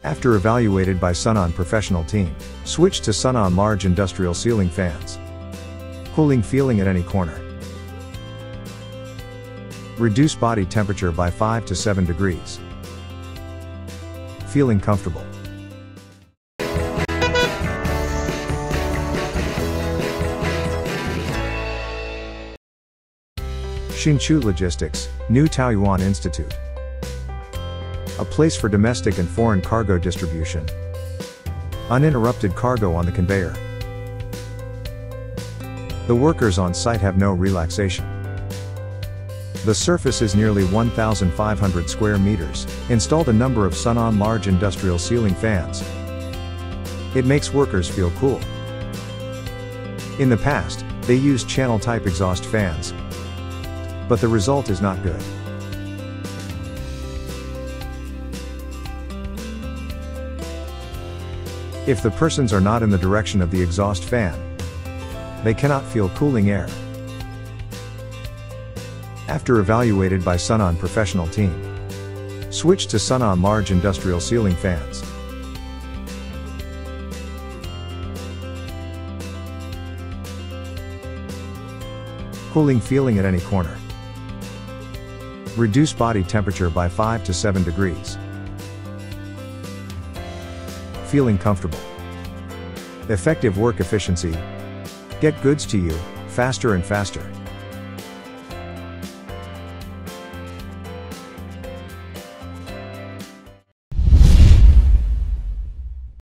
After evaluated by SUNON professional team, switch to SUNON large industrial ceiling fans. Cooling feeling at any corner. Reduce body temperature by 5 to 7 degrees. Feeling comfortable. Hsinchu Logistics, New Taoyuan Institute. A place for domestic and foreign cargo distribution. Uninterrupted cargo on the conveyor. The workers on site have no relaxation. The surface is nearly 1,500 square meters, installed a number of SUNON large industrial ceiling fans. It makes workers feel cool. In the past, they used channel-type exhaust fans, but the result is not good. If the persons are not in the direction of the exhaust fan, they cannot feel cooling air. After evaluated by SUNON professional team, switch to SUNON large industrial ceiling fans. Cooling feeling at any corner. Reduce body temperature by 5 to 7 degrees. Feeling comfortable. Effective work efficiency. Get goods to you, faster and faster.